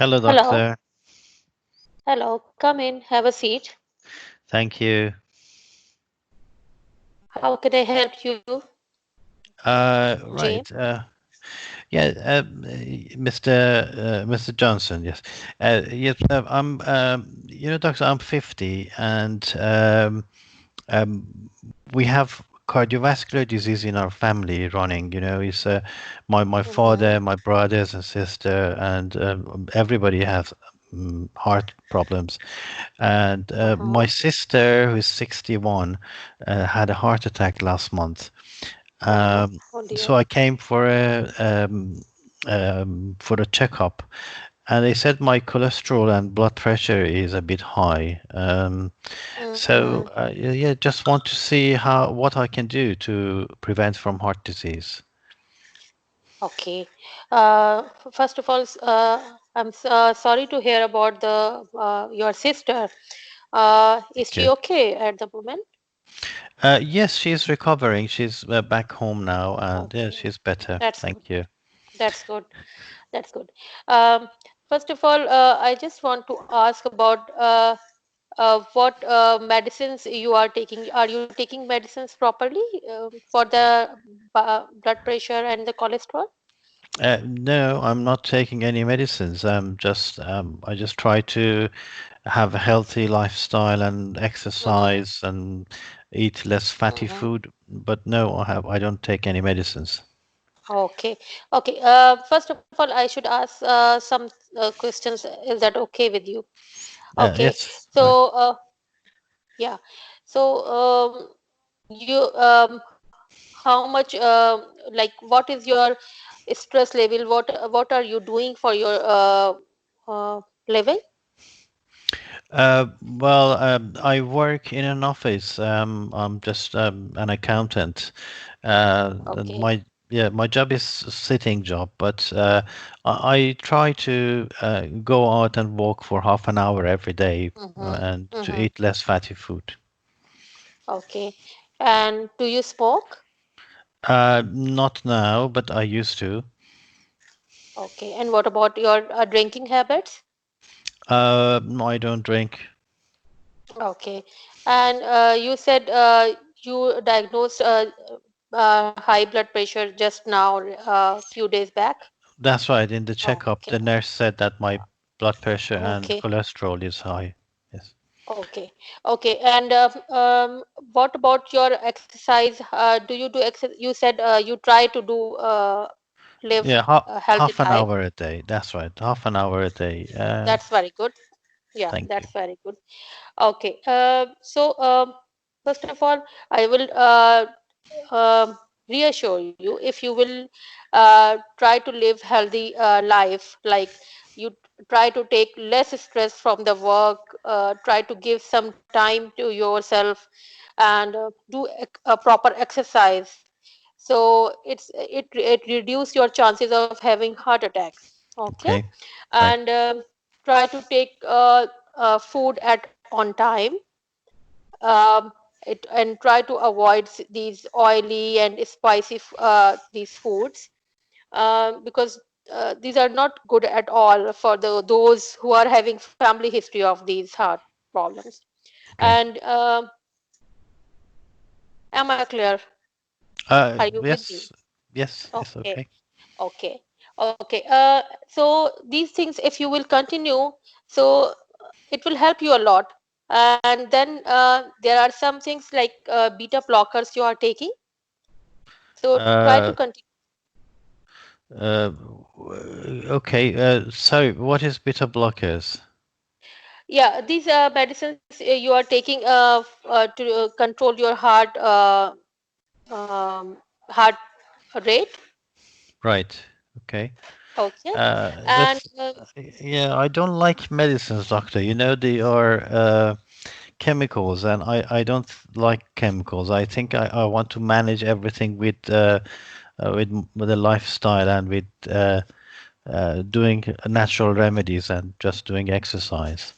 Hello, Hello, doctor. hello, come in, have a seat. Thank you. How can I help you, James? Right. Yeah, Mr. Johnson. Yes. Yes. Doctor, I'm 50, and um, we have cardiovascular disease in our family running. It's my Mm-hmm, father, my brothers and sister, and everybody has heart problems. And my uh-huh. sister, who is 61, had a heart attack last month. Oh, Um, oh so dear. I came for a checkup, and they said my cholesterol and blood pressure is a bit high. Mm-hmm. Yeah, just want to see what I can do to prevent from heart disease. Okay. First of all, sorry to hear about the your sister. Is Thank she you. okay at the moment? Yes, she's recovering. She's back home now, and yeah, Okay, she's better. that's good. Thank you. That's good. That's good. Um, First of all, I just want to ask about what medicines you are taking. Are you taking medicines properly for the blood pressure and the cholesterol? No, I'm not taking any medicines. I just try to have a healthy lifestyle and Mm-hmm. exercise and eat less fatty Mm-hmm. food. But no, I don't take any medicines. Okay. Okay. First of all, I should ask some questions. Is that okay with you? Okay. Yes, fine. So, yeah. So, how much, like, what is your stress level? What are you doing for your living? I work in an office. I'm just an accountant. And Okay. my job is a sitting job, but I try to go out and walk for half an hour every day Mm-hmm. and to Mm-hmm. eat less fatty food. Okay. And do you smoke? Not now, but I used to. Okay. And what about your drinking habits? I don't drink. Okay. And you said you diagnosed high blood pressure just now, few days back. That's right. In the checkup, Okay. the nurse said that my blood pressure and Okay. cholesterol is high. Yes. Okay. Okay. And what about your exercise? Do you do exercise? You said you try to do live Yeah, a healthy half an diet. hour a day. That's right. Half an hour a day. That's very good. Yeah, Thank you. that's very good. Okay. First of all, I will reassure you if you will try to live healthy life, like you try to take less stress from the work, try to give some time to yourself, and do a proper exercise. So it reduce your chances of having heart attacks. Okay. Okay. Right. And try to take food at on time, and try to avoid these oily and spicy these foods, because these are not good at all for those who are having family history of these heart problems. Okay. And am I clear? Are you with me? Yes. Yes. Yes. Okay. Okay. Okay. Okay. So these things, if you will continue, so it will help you a lot. And then there are some things like beta blockers you are taking. So try to Uh, continue. okay. So what is beta blockers? Yeah, these medicines you are taking to control your um, heart rate. Right. Okay. Okay. But And yeah, I don't like medicines, doctor. They are chemicals, and I don't like chemicals. I think I want to manage everything with a lifestyle and with doing natural remedies and just doing exercise.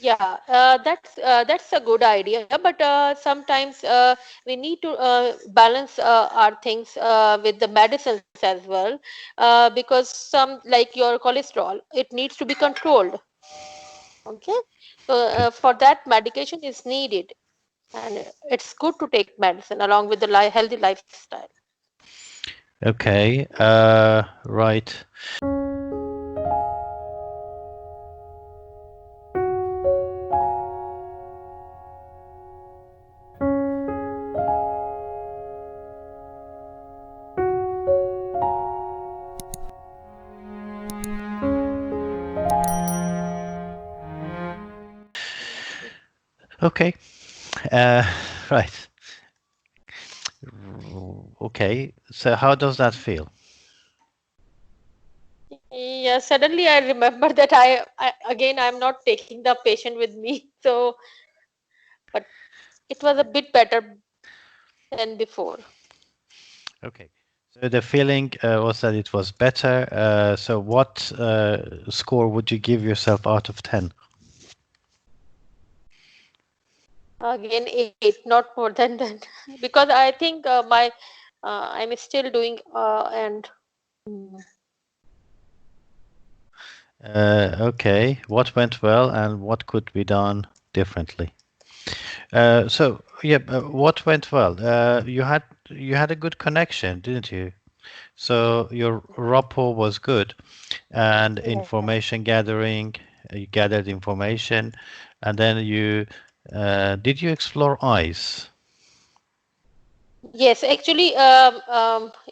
Yeah, that's a good idea, but sometimes we need to balance our things with the medicines as well, because some, like your cholesterol, it needs to be controlled. Okay, so Okay. for that, medication is needed, and it's good to take medicine along with the healthy lifestyle. Okay. Right. Okay. Uh, right. Okay. So how does that feel? Yeah, suddenly I remember that I'm not taking the patient with me, so but it was a bit better than before. Okay. So the feeling was that it was better. So what score would you give yourself out of 10? Again, eight, not more than that, because I think my I'm still doing and mm, Okay. What went well and what could be done differently? So yeah, what went well? You had a good connection, didn't you? So your rapport was good, and yeah. information gathering. You gathered information, and then you did you explore eyes? Yes, actually,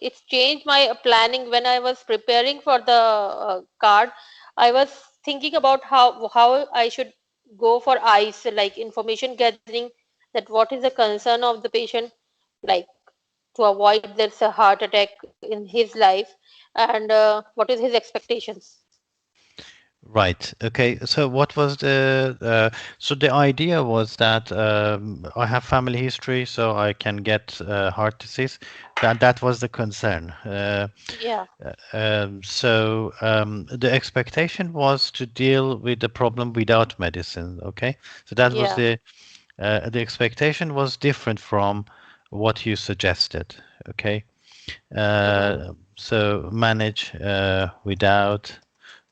it's changed my planning when I was preparing for the card. I was thinking about how I should go for eyes, like information gathering, that what is the concern of the patient, like to avoid there's a heart attack in his life, and what is his expectations. Right. Okay. So what was the so the idea was that I have family history, so I can get heart disease. That was the concern. Yeah, The expectation was to deal with the problem without medicine. Okay. So that was yeah. the expectation was different from what you suggested. Okay. Hmm. So manage without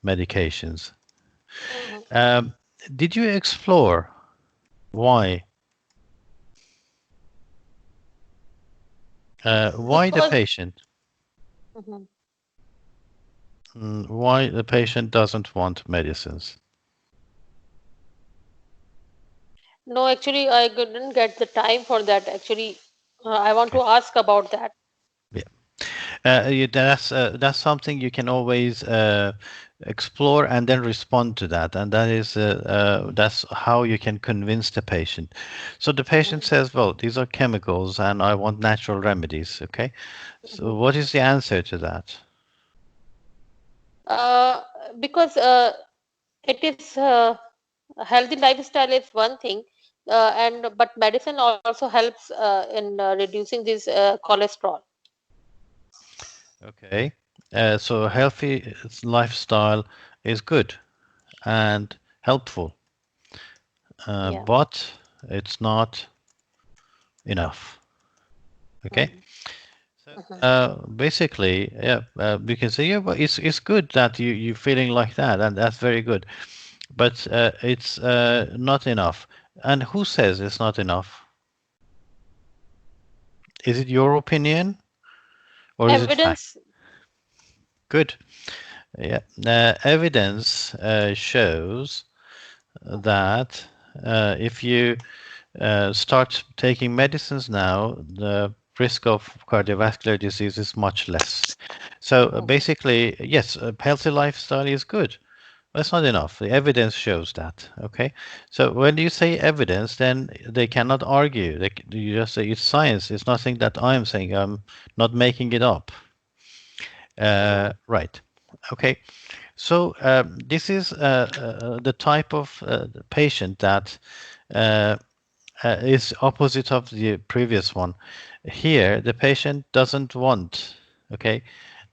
medications. Hmm. Um, did you explore why why the Because patient mhm. why the patient doesn't want medicines? No, actually, I couldn't get the time for that. Actually, I want Okay. to ask about that. Yeah. That's something you can always explore and then respond to that, and that's how you can convince the patient. So the patient Mhm. says, "Well, these are chemicals, and I want natural remedies." Okay. So Mhm. what is the answer to that? Uh, because it is a healthy lifestyle is one thing, and but medicine also helps in reducing this cholesterol. Okay. So healthy lifestyle is good and helpful, Yeah. but it's not enough. Okay. Mhm. So Mhm. basically, yeah, we can say, yeah, but it's good that you're feeling like that, and that's very good. But it's not enough. And who says it's not enough? Is it your opinion or is it fact? Evidence. Good. Yeah. Evidence shows that if you start taking medicines now, the risk of cardiovascular disease is much less. So Mhm. basically, yes, a healthy lifestyle is good. That's not enough. The evidence shows that. Okay. So when you say evidence, then they cannot argue. You just say it's science. It's nothing that I'm saying. I'm not making it up. Mhm. Right. Okay. So this is the type of patient that uh, is opposite of the previous one. Here, the patient doesn't want. Okay.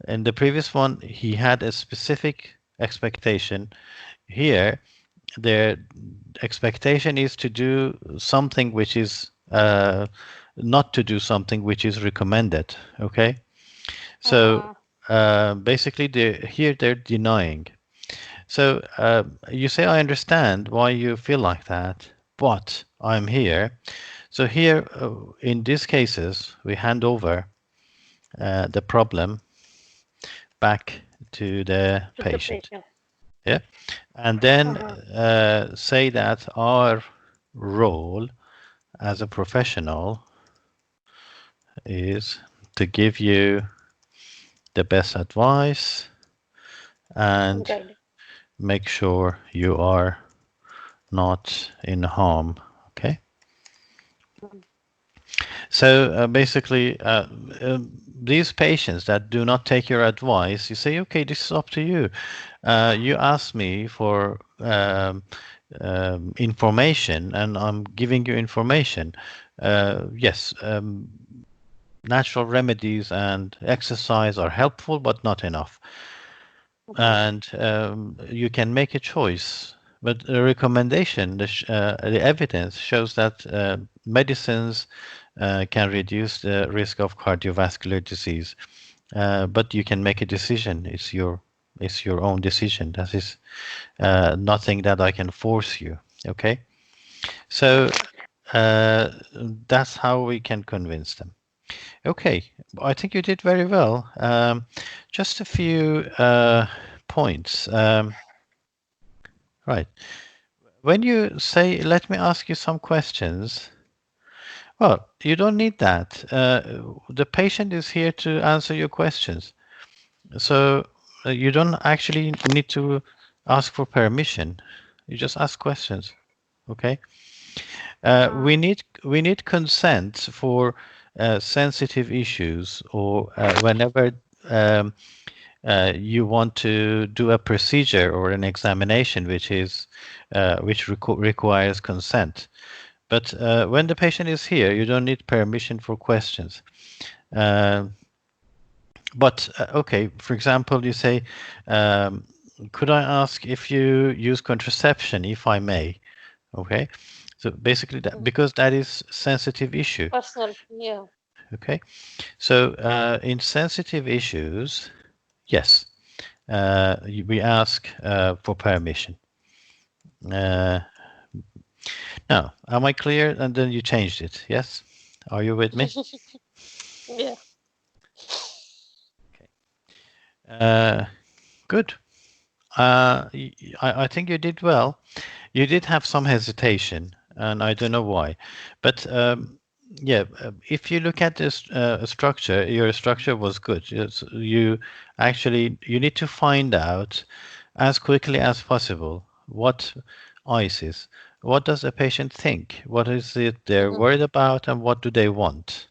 In the previous one, he had a specific expectation. Here, their expectation is to do something which is not to do something which is recommended. Okay, so Uh-huh. basically, they're denying. So you say, I understand why you feel like that, but I'm here. So here, in these cases, we hand over the problem back to the To the patient. patient. Yeah, and then Uh-huh. say that our role as a professional is to give you the best advice and Guide. make sure you are not in harm. Okay. Mhm. So basically, these patients that do not take your advice, you say, okay, this is up to you. You asked me for information, and I'm giving you information. Yes, natural remedies and exercise are helpful, but not enough. Mhm. And you can make a choice. But the recommendation, the evidence shows that medicines can reduce the risk of cardiovascular disease. But you can make a decision. It's your own decision. That is nothing that I can force you. Okay, so Mhm. uh, that's how we can convince them. Okay, I think you did very well. Just a few points. Right. When you say, let me ask you some questions, well, you don't need that. The patient is here to answer your questions. So you don't actually need to ask for permission. You just ask questions. Okay. Uh-huh. We need consent for sensitive issues or whenever um, you want to do a procedure or an examination which requires consent. But when the patient is here, you don't need permission for questions. Uh, but okay, for example, you say, um, "Could I ask if you use contraception, if I may?" Okay, so basically, that Mhm. because that is sensitive issue. Personal. Yeah. Okay, so in sensitive issues, yes, we ask for permission. Uh, Now, am I clear? And then you changed it. Yes, are you with me? Yeah. Okay. Good. I think you did well. You did have some hesitation, and I don't know why. But yeah, if you look at this structure, your structure was good. You actually you need to find out as quickly as possible what ICE is. What does the patient think? What is it they're Mhm. worried about, and what do they want?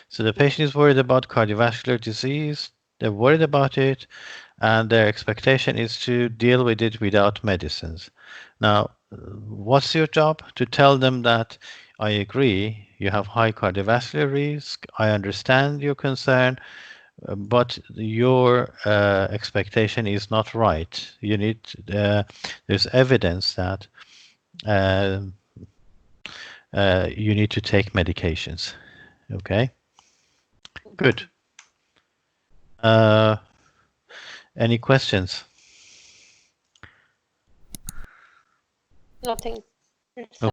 So the Mhm. patient is worried about cardiovascular disease. They're worried about it, and their expectation is to deal with it without medicines. Now, what's your job? To tell them that I agree, you have high cardiovascular risk, I understand your concern, but your expectation is not right. There's evidence that uh, you need to take medications. Okay, good. Mhm. Uh, any questions? Nothing. It's